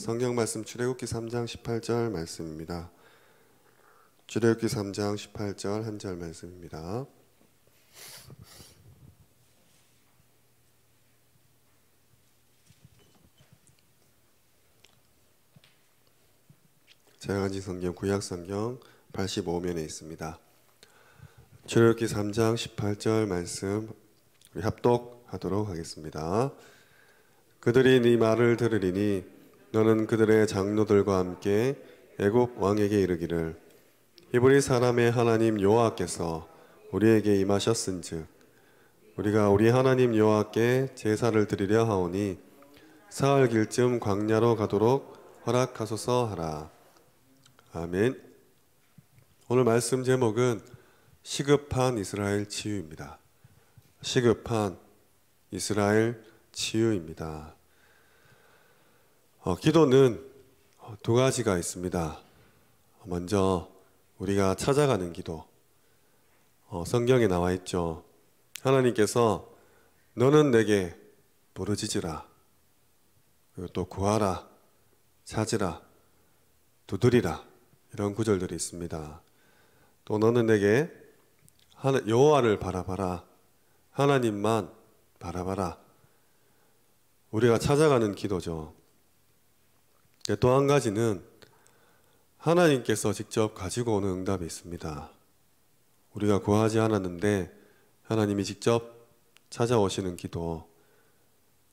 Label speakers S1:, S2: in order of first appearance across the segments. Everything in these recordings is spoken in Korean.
S1: 성경 말씀 출애굽기 3장 18절 말씀입니다. 출애굽기 3장 18절 한 절 말씀입니다. 제가 가진 성경 구약 성경 85면에 있습니다. 출애굽기 3장 18절 말씀 우리 합독하도록 하겠습니다. 그들이 네 말을 들으리니 너는 그들의 장로들과 함께 애굽 왕에게 이르기를 히브리 사람의 하나님 여호와께서 우리에게 임하셨은즉 우리가 우리 하나님 여호와께 제사를 드리려 하오니 사흘 길쯤 광야로 가도록 허락하소서 하라. 아멘. 오늘 말씀 제목은 시급한 이스라엘 치유입니다. 시급한 이스라엘 치유입니다. 기도는 두 가지가 있습니다. 먼저 우리가 찾아가는 기도. 성경에 나와 있죠. 하나님께서 너는 내게 부르짖으라. 그리고 또 구하라, 찾으라, 두드리라. 이런 구절들이 있습니다. 또 너는 내게 여호와를 바라봐라. 하나님만 바라봐라. 우리가 찾아가는 기도죠. 또 한 가지는 하나님께서 직접 가지고 오는 응답이 있습니다. 우리가 구하지 않았는데 하나님이 직접 찾아오시는 기도,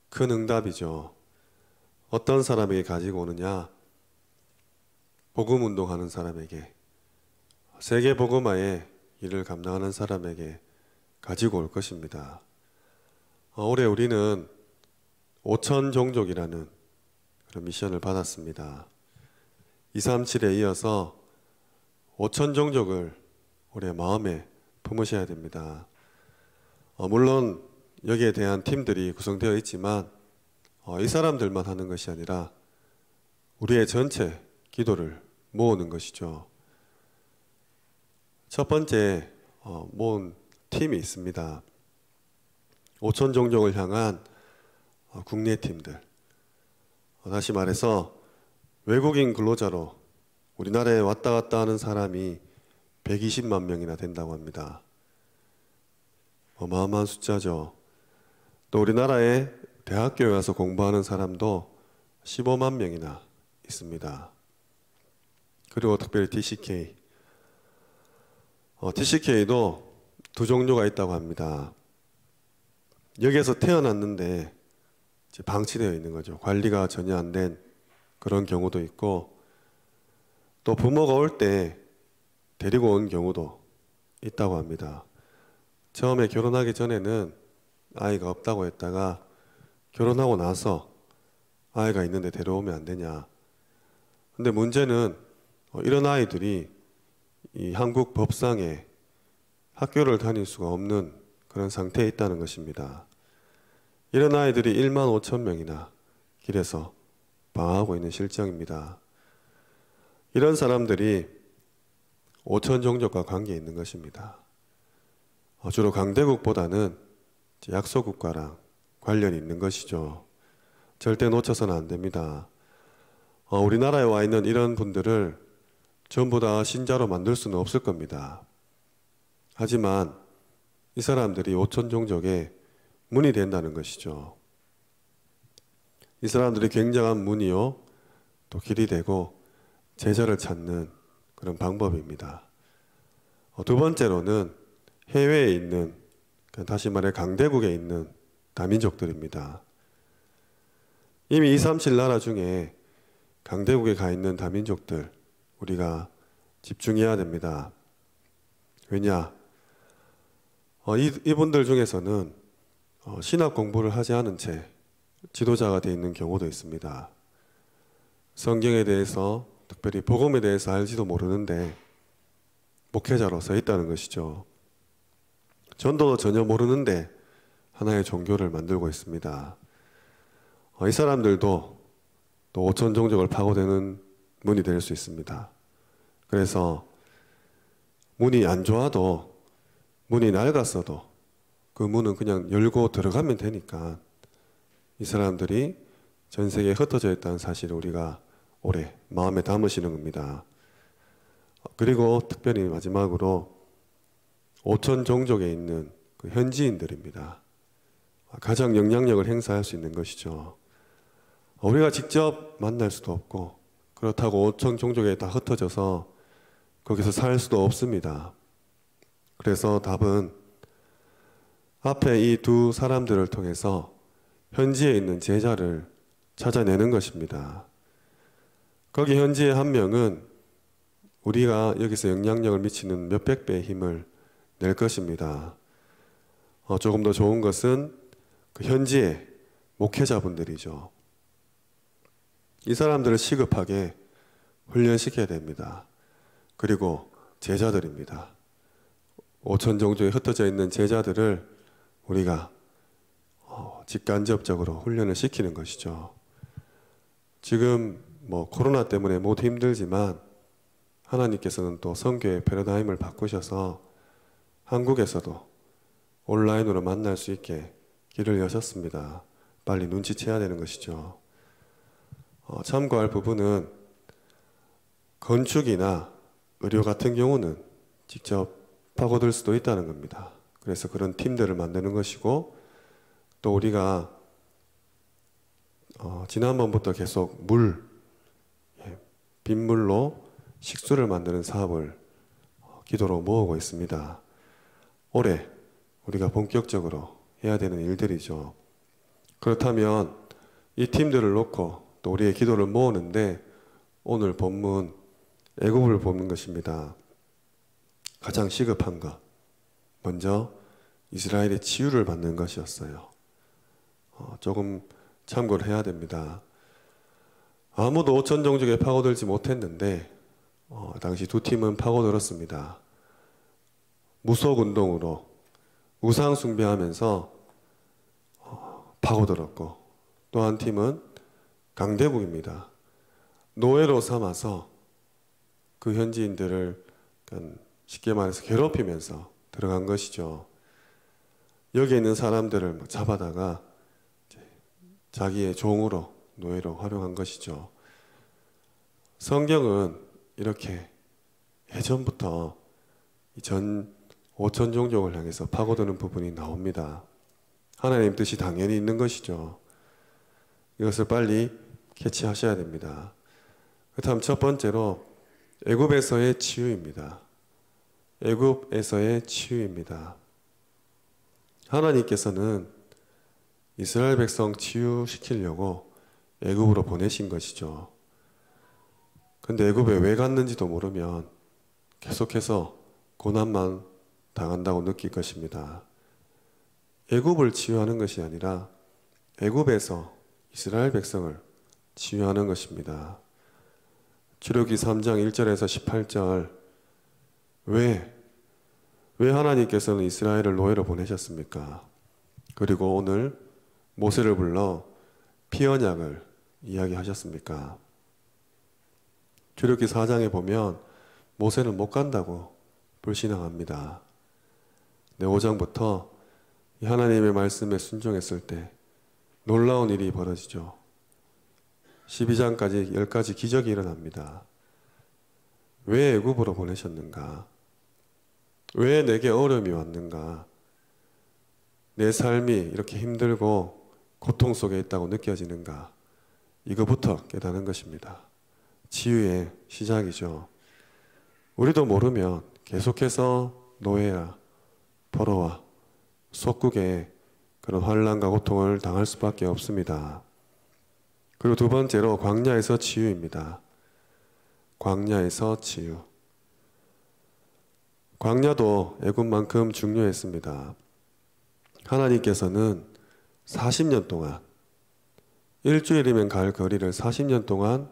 S1: 큰 응답이죠. 어떤 사람에게 가지고 오느냐? 복음 운동하는 사람에게, 세계 복음화의 일을 감당하는 사람에게 가지고 올 것입니다. 올해 우리는 5천 종족이라는 그런 미션을 받았습니다. 237에 이어서 5천 종족을 올해 마음에 품으셔야 됩니다. 물론 여기에 대한 팀들이 구성되어 있지만 이 사람들만 하는 것이 아니라 우리의 전체 기도를 모으는 것이죠. 첫 번째 모은 팀이 있습니다. 5천 종족을 향한 국내 팀들. 다시 말해서 외국인 근로자로 우리나라에 왔다 갔다 하는 사람이 120만 명이나 된다고 합니다. 어마어마한 숫자죠. 또 우리나라에 대학교에 와서 공부하는 사람도 15만 명이나 있습니다. 그리고 특별히 TCK. TCK도 두 종류가 있다고 합니다. 여기에서 태어났는데 방치되어 있는 거죠. 관리가 전혀 안 된 그런 경우도 있고, 또 부모가 올 때 데리고 온 경우도 있다고 합니다. 처음에 결혼하기 전에는 아이가 없다고 했다가 결혼하고 나서 아이가 있는데 데려오면 안 되냐. 근데 문제는 이런 아이들이 이 한국 법상에 학교를 다닐 수가 없는 그런 상태에 있다는 것입니다. 이런 아이들이 1만 5천 명이나 길에서 방황하고 있는 실정입니다. 이런 사람들이 5천 종족과 관계에 있는 것입니다. 주로 강대국보다는 약소국가랑 관련이 있는 것이죠. 절대 놓쳐서는 안 됩니다. 우리나라에 와 있는 이런 분들을 전부 다 신자로 만들 수는 없을 겁니다. 하지만 이 사람들이 5천 종족의 문이 된다는 것이죠. 이 사람들이 굉장한 문이요, 또 길이 되고 제자를 찾는 그런 방법입니다. 두 번째로는 해외에 있는, 다시 말해 강대국에 있는 다민족들입니다. 이미 237 나라 중에 강대국에 가 있는 다민족들 우리가 집중해야 됩니다. 왜냐? 이분들 중에서는 신학 공부를 하지 않은 채 지도자가 되어 있는 경우도 있습니다. 성경에 대해서, 특별히 복음에 대해서 알지도 모르는데 목회자로 서 있다는 것이죠. 전도도 전혀 모르는데 하나의 종교를 만들고 있습니다. 이 사람들도 또 5천 종족을 파고드는 문이 될 수 있습니다. 그래서 문이 안 좋아도, 문이 낡았어도 그 문은 그냥 열고 들어가면 되니까 이 사람들이 전 세계에 흩어져 있다는 사실을 우리가 오래 마음에 담으시는 겁니다. 그리고 특별히 마지막으로 5천 종족에 있는 그 현지인들입니다. 가장 영향력을 행사할 수 있는 것이죠. 우리가 직접 만날 수도 없고 그렇다고 5천 종족에 다 흩어져서 거기서 살 수도 없습니다. 그래서 답은 앞에 이 두 사람들을 통해서 현지에 있는 제자를 찾아내는 것입니다. 거기 현지의 한 명은 우리가 여기서 영향력을 미치는 몇백 배의 힘을 낼 것입니다. 조금 더 좋은 것은 그 현지의 목회자분들이죠. 이 사람들을 시급하게 훈련시켜야 됩니다. 그리고 제자들입니다. 5천 종족에 흩어져 있는 제자들을 우리가 직간접적으로 훈련을 시키는 것이죠. 지금 코로나 때문에 모두 힘들지만 하나님께서는 또 선교의 패러다임을 바꾸셔서 한국에서도 온라인으로 만날 수 있게 길을 여셨습니다. 빨리 눈치채야 되는 것이죠. 참고할 부분은 건축이나 의료 같은 경우는 직접 파고들 수도 있다는 겁니다. 그래서 그런 팀들을 만드는 것이고 또 우리가 지난번부터 계속 빗물로 식수를 만드는 사업을 기도로 모으고 있습니다. 올해 우리가 본격적으로 해야 되는 일들이죠. 그렇다면 이 팀들을 놓고 또 우리의 기도를 모으는데 오늘 본문 애굽을 보는 것입니다. 가장 시급한 것, 먼저 이스라엘의 치유를 받는 것이었어요. 조금 참고를 해야 됩니다. 아무도 5천 종족에 파고들지 못했는데 당시 두 팀은 파고들었습니다. 무속운동으로 우상 숭배하면서 파고들었고 또 한 팀은 강대국입니다. 노예로 삼아서 그 현지인들을 쉽게 말해서 괴롭히면서 들어간 것이죠. 여기에 있는 사람들을 잡아다가 자기의 종으로 노예로 활용한 것이죠. 성경은 이렇게 예전부터 전 5천 종족을 향해서 파고드는 부분이 나옵니다. 하나님 뜻이 당연히 있는 것이죠. 이것을 빨리 캐치하셔야 됩니다. 다음 첫 번째로 애굽에서의 치유입니다. 애굽에서의 치유입니다. 하나님께서는 이스라엘 백성 치유시키려고 애굽으로 보내신 것이죠. 근데 애굽에 왜 갔는지도 모르면 계속해서 고난만 당한다고 느낄 것입니다. 애굽을 치유하는 것이 아니라 애굽에서 이스라엘 백성을 치유하는 것입니다. 출애굽기 3장 1절에서 18절 왜 하나님께서는 이스라엘을 노예로 보내셨습니까? 그리고 오늘 모세를 불러 피언약을 이야기하셨습니까? 출애굽기 4장에 보면 모세는 못 간다고 불신앙합니다. 5장부터 하나님의 말씀에 순종했을 때 놀라운 일이 벌어지죠. 12장까지 10가지 기적이 일어납니다. 왜 애굽으로 보내셨는가? 왜 내게 어려움이 왔는가? 내 삶이 이렇게 힘들고 고통 속에 있다고 느껴지는가? 이거부터 깨닫는 것입니다. 치유의 시작이죠. 우리도 모르면 계속해서 노예와 포로와 속국에 그런 환난과 고통을 당할 수밖에 없습니다. 그리고 두 번째로 광야에서 치유입니다. 광야에서 치유. 광야도 애굽만큼 중요했습니다. 하나님께서는 40년 동안 일주일이면 갈 거리를 40년 동안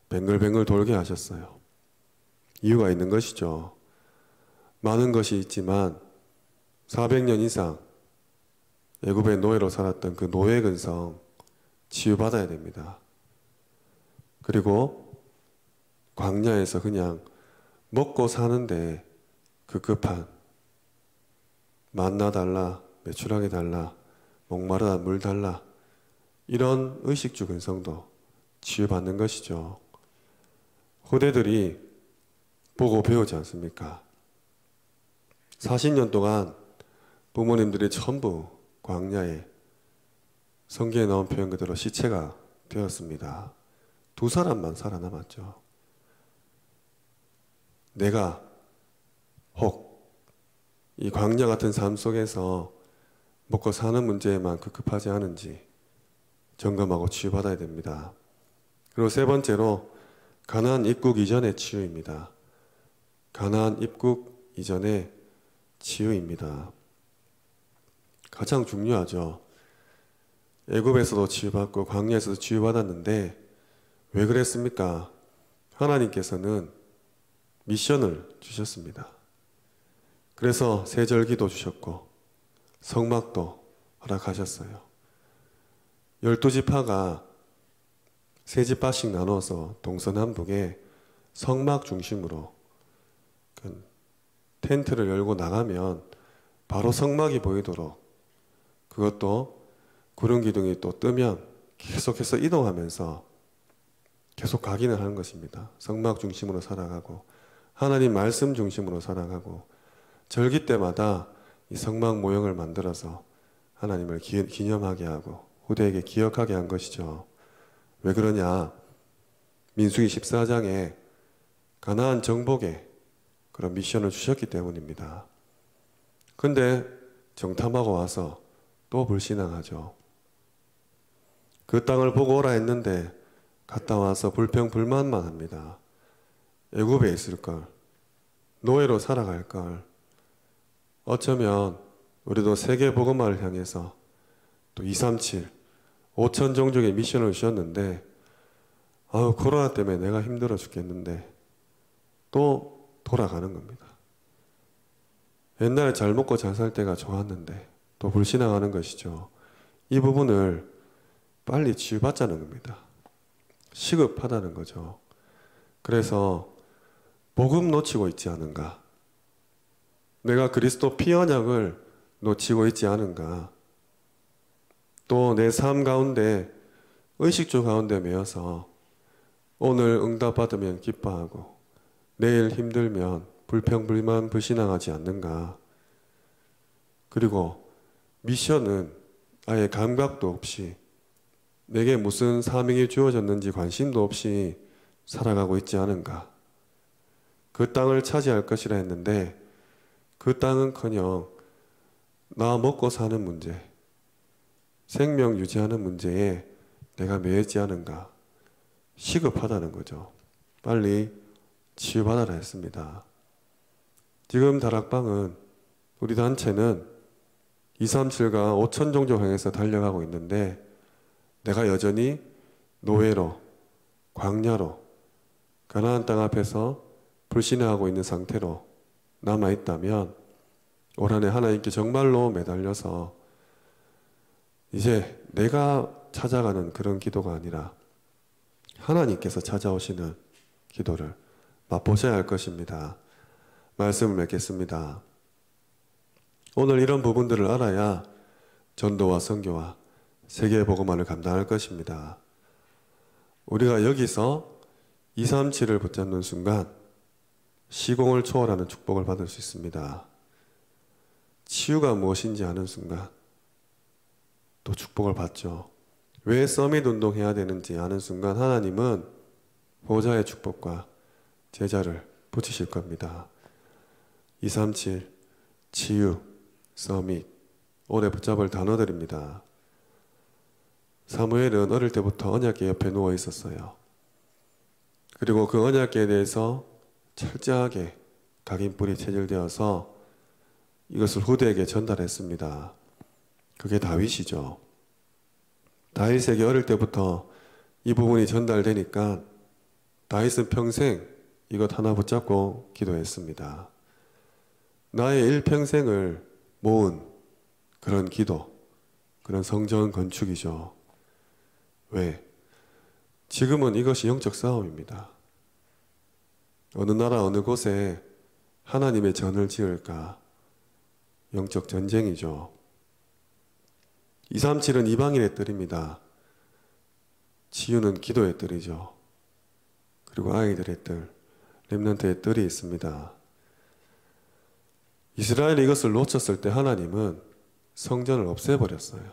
S1: 뱅글뱅글 돌게 하셨어요. 이유가 있는 것이죠. 많은 것이 있지만 400년 이상 애굽의 노예로 살았던 그 노예 근성 치유받아야 됩니다. 그리고 광야에서 그냥 먹고 사는데 급급한 만나 달라, 매출하게 달라, 목마르다 물 달라 이런 의식주 근성도 치유받는 것이죠. 후대들이 보고 배우지 않습니까? 40년 동안 부모님들이 전부 광야에 성경에 나온 표현 그대로 시체가 되었습니다. 2사람만 살아남았죠. 내가 혹 이 광야 같은 삶 속에서 먹고 사는 문제에만 급급하지 않은지 점검하고 치유받아야 됩니다. 그리고 3번째로 가나안 입국 이전의 치유입니다. 가나안 입국 이전의 치유입니다. 가장 중요하죠. 애굽에서도 치유받고 광야에서도 치유받았는데 왜 그랬습니까? 하나님께서는 미션을 주셨습니다. 그래서 세절기도 주셨고 성막도 허락하셨어요. 12지파가 3지파씩 나눠서 동서남북에 성막 중심으로 텐트를 열고 나가면 바로 성막이 보이도록, 그것도 구름 기둥이 또 뜨면 계속해서 이동하면서 계속 각인을 하는 것입니다. 성막 중심으로 살아가고 하나님 말씀 중심으로 살아가고 절기 때마다 이 성막 모형을 만들어서 하나님을 기념하게 하고 후대에게 기억하게 한 것이죠. 왜 그러냐? 민수기 14장에 가나안 정복에 그런 미션을 주셨기 때문입니다. 근데 정탐하고 와서 또 불신앙하죠. 그 땅을 보고 오라 했는데 갔다 와서 불평불만만 합니다. 애굽에 있을 걸, 노예로 살아갈 걸, 어쩌면 우리도 세계 복음화를 향해서 또 237, 5천 종족의 미션을 주셨는데 코로나 때문에 내가 힘들어 죽겠는데 또 돌아가는 겁니다. 옛날에 잘 먹고 잘 살 때가 좋았는데 또 불신앙하는 것이죠. 이 부분을 빨리 치유받자는 겁니다. 시급하다는 거죠. 그래서 복음 놓치고 있지 않은가? 내가 그리스도 피 언약을 놓치고 있지 않은가? 또 내 삶 가운데 의식주 가운데 매여서 오늘 응답받으면 기뻐하고 내일 힘들면 불평불만 불신앙하지 않는가? 그리고 미션은 아예 감각도 없이 내게 무슨 사명이 주어졌는지 관심도 없이 살아가고 있지 않은가? 그 땅을 차지할 것이라 했는데 그 땅은커녕 나 먹고 사는 문제, 생명 유지하는 문제에 내가 매였지 않은가? 시급하다는 거죠. 빨리 치유받아라 했습니다. 지금 다락방은 우리 단체는 237과 5천 종족 향해서 달려가고 있는데 내가 여전히 노예로, 광야로, 가나안 땅 앞에서 불신앙하고 있는 상태로 남아있다면 올 한해 하나님께 정말로 매달려서 이제 내가 찾아가는 그런 기도가 아니라 하나님께서 찾아오시는 기도를 맛보셔야 할 것입니다. 말씀을 맺겠습니다. 오늘 이런 부분들을 알아야 전도와 선교와 세계 복음화를 감당할 것입니다. 우리가 여기서 237을 붙잡는 순간 시공을 초월하는 축복을 받을 수 있습니다. 치유가 무엇인지 아는 순간 또 축복을 받죠. 왜 서밋 운동해야 되는지 아는 순간 하나님은 보좌의 축복과 제자를 붙이실 겁니다. 237, 치유, 서밋, 오래 붙잡을 단어들입니다. 사무엘은 어릴 때부터 언약궤 옆에 누워 있었어요. 그리고 그 언약궤에 대해서 철저하게 각인뿔이 체질되어서 이것을 후대에게 전달했습니다. 그게 다윗이죠. 다윗에게 어릴 때부터 이 부분이 전달되니까 다윗은 평생 이것 하나 붙잡고 기도했습니다. 나의 일평생을 모은 그런 기도, 그런 성전 건축이죠. 왜? 지금은 이것이 영적 싸움입니다. 어느 나라 어느 곳에 하나님의 전을 지을까? 영적 전쟁이죠. 237은 이방인의 뜰입니다. 치유는 기도의 뜰이죠. 그리고 아이들의 뜰, 렘넌트의 뜰이 있습니다. 이스라엘이 이것을 놓쳤을 때 하나님은 성전을 없애버렸어요.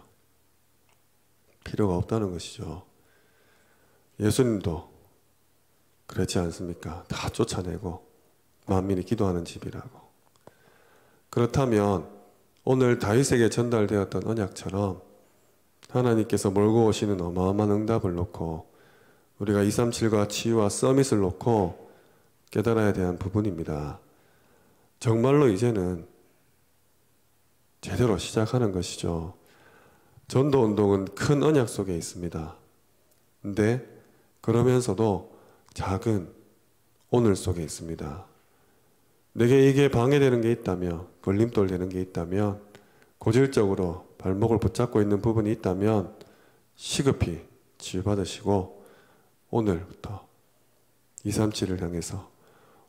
S1: 필요가 없다는 것이죠. 예수님도 그렇지 않습니까? 다 쫓아내고 만민이 기도하는 집이라고. 그렇다면 오늘 다윗에게 전달되었던 언약처럼 하나님께서 몰고 오시는 어마어마한 응답을 놓고 우리가 237과 치유와 서밋을 놓고 깨달아야 되는 부분입니다. 정말로 이제는 제대로 시작하는 것이죠. 전도운동은 큰 언약 속에 있습니다. 근데 그러면서도 작은 오늘 속에 있습니다. 내게 이게 방해되는 게 있다면, 걸림돌 되는 게 있다면, 고질적으로 발목을 붙잡고 있는 부분이 있다면 시급히 치유받으시고 오늘부터 237을 향해서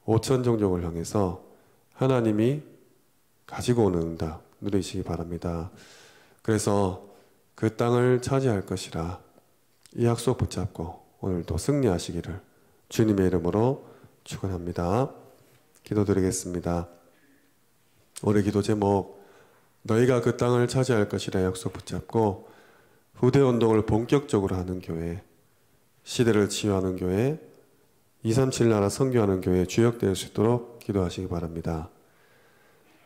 S1: 5천 종족을 향해서 하나님이 가지고 오는 응답 누리시기 바랍니다. 그래서 그 땅을 차지할 것이라 이 약속 붙잡고 오늘도 승리하시기를 주님의 이름으로 축원합니다. 기도드리겠습니다. 올해 기도 제목 너희가 그 땅을 차지할 것이라 약속 붙잡고 후대운동을 본격적으로 하는 교회, 시대를 치유하는 교회, 237 나라 선교하는 교회에 주역될 수 있도록 기도하시기 바랍니다.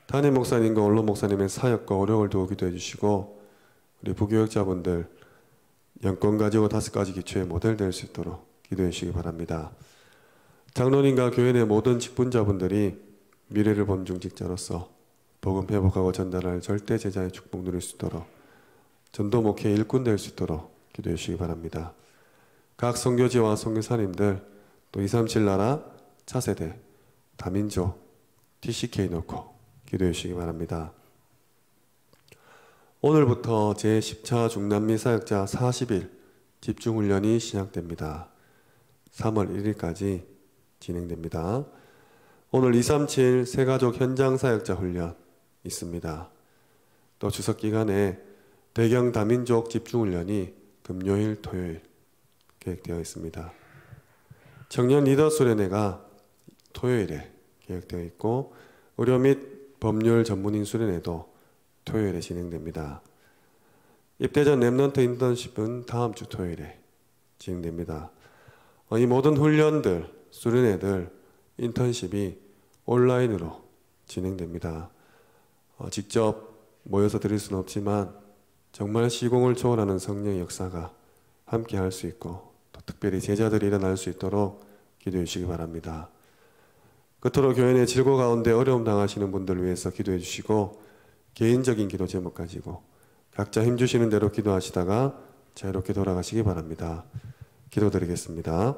S1: 담임 목사님과 원로 목사님의 사역과 오력을 두고 기도해 주시고 우리 부교역자분들 연권 가지고 5가지 기초의 모델 될 수 있도록 기도해 주시기 바랍니다. 장로님과 교회 내 모든 직분자분들이 미래를 본 중직자로서 복음 회복하고 전달할 절대 제자의 축복 누릴 수 있도록 전도 목회 일꾼 될 수 있도록 기도해 주시기 바랍니다. 각 선교지와 선교사님들 또 237 나라 차세대 다민족 TCK 놓고 기도해 주시기 바랍니다. 오늘부터 제10차 중남미 사역자 40일 집중훈련이 시작됩니다. 3월 1일까지 진행됩니다. 오늘 237 새가족 현장 사역자 훈련 있습니다. 또 추석 기간에 대경 다민족 집중훈련이 금요일, 토요일 계획되어 있습니다. 청년 리더 수련회가 토요일에 계획되어 있고 의료 및 법률 전문인 수련회도 토요일에 진행됩니다. 입대 전 렘넌트 인턴십은 다음 주 토요일에 진행됩니다. 이 모든 훈련들, 수련회들, 인턴십이 온라인으로 진행됩니다. 직접 모여서 드릴 수는 없지만 정말 시공을 초월하는 성령의 역사가 함께 할 수 있고 또 특별히 제자들이 일어날 수 있도록 기도해 주시기 바랍니다. 끝으로 교회 내 질고 가운데 어려움 당하시는 분들을 위해서 기도해 주시고 개인적인 기도 제목 가지고 각자 힘주시는 대로 기도하시다가 자유롭게 돌아가시기 바랍니다. 기도드리겠습니다.